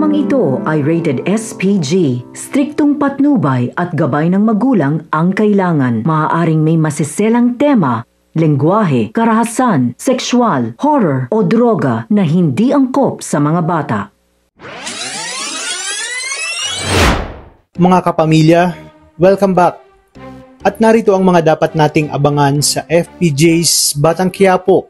Programang ito ay rated SPG. Striktong patnubay at gabay ng magulang ang kailangan. Maaaring may masiselang tema, lengguwahe, karahasan, sexual, horror o droga na hindi angkop sa mga bata. Mga kapamilya, welcome back. At narito ang mga dapat nating abangan sa FPJ's Batang Quiapo.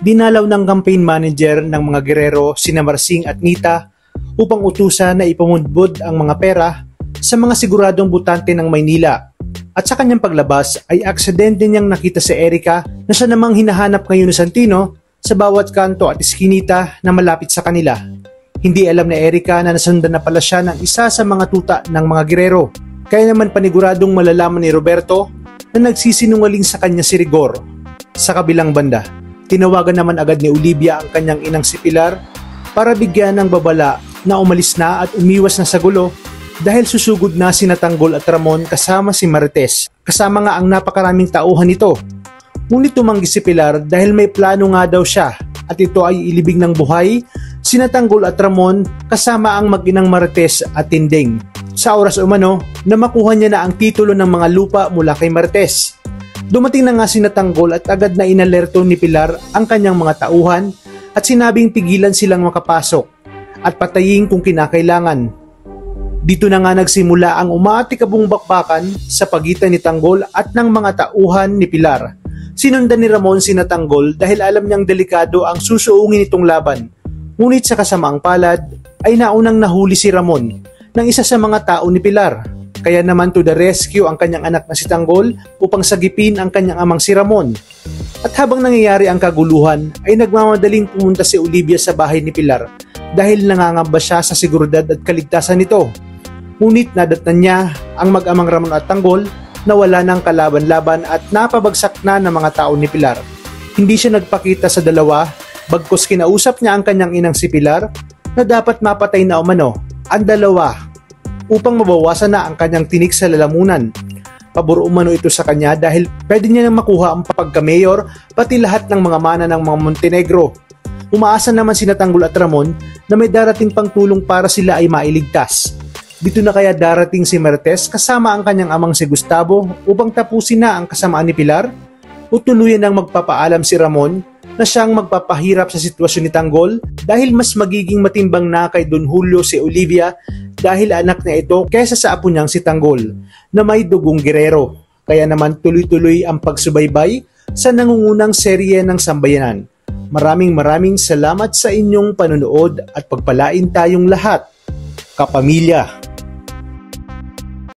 Dinalaw ng campaign manager ng mga gerero sina Marsing at Nita upang utusan na ipamudbod ang mga pera sa mga siguradong butante ng Maynila. At sa kanyang paglabas ay aksidente niyang nakita si Erica na siya namang hinahanap ngayon ni Santino sa bawat kanto at iskinita na malapit sa kanila. Hindi alam ni Erica na nasundan na pala siya ng isa sa mga tuta ng mga gerero. Kaya naman paniguradong malalaman ni Roberto na nagsisinungaling sa kanya si Rigor. Sa kabilang banda, tinawagan naman agad ni Olivia ang kanyang inang si Pilar para bigyan ng babala na umalis na at umiwas na sa gulo dahil susugod na sina Tanggol at Ramon kasama si Marites. Kasama nga ang napakaraming tauhan nito. Ngunit tumanggi si Pilar dahil may plano nga daw siya at ito ay ilibing ng buhay sina Tanggol at Ramon kasama ang mag-inang Marites at Tinding. Sa oras umano na makuha niya na ang titulo ng mga lupa mula kay Marites. Dumating na nga sina Tanggol at agad na inalerto ni Pilar ang kanyang mga tauhan at sinabing pigilan silang makapasok at patayin kung kinakailangan. Dito na nga nagsimula ang umaatikabong bakbakan sa pagitan ni Tanggol at ng mga tauhan ni Pilar. Sinundan ni Ramon sina Tanggol dahil alam niyang delikado ang susuungin itong laban. Ngunit sa kasamaang palad ay naunang nahuli si Ramon ng isa sa mga tao ni Pilar. Kaya naman to the rescue ang kanyang anak na si Tanggol upang sagipin ang kanyang amang si Ramon. At habang nangyayari ang kaguluhan ay nagmamadaling pumunta si Olivia sa bahay ni Pilar dahil nangangamba siya sa seguridad at kaligtasan nito. Ngunit nadatnan niya ang mag-amang Ramon at Tanggol na wala ng kalaban-laban at napabagsak na ng mga tao ni Pilar. Hindi siya nagpakita sa dalawa bagkus kinausap niya ang kanyang inang si Pilar na dapat mapatay na umano ang dalawa upang mabawasan na ang kanyang tinik sa lalamunan. Pabor umano ito sa kanya dahil pwede niya nang makuha ang pagka-mayor pati lahat ng mga mana ng mga Montenegro. Umaasa naman sina Tanggol at Ramon na may darating pang tulong para sila ay mailigtas. Dito na kaya darating si Marites kasama ang kanyang amang si Gustavo upang tapusin na ang kasamaan ni Pilar? O tuluyan nang magpapaalam si Ramon na siyang magpapahirap sa sitwasyon ni Tanggol dahil mas magiging matimbang na kay Don Julio si Olivia dahil anak niya ito kaysa sa apo niyang si Tanggol na may dugong gerero. Kaya naman tuloy-tuloy ang pagsubaybay sa nangungunang serye ng Sambayanan. Maraming salamat sa inyong panonood at pagpalain tayong lahat, kapamilya.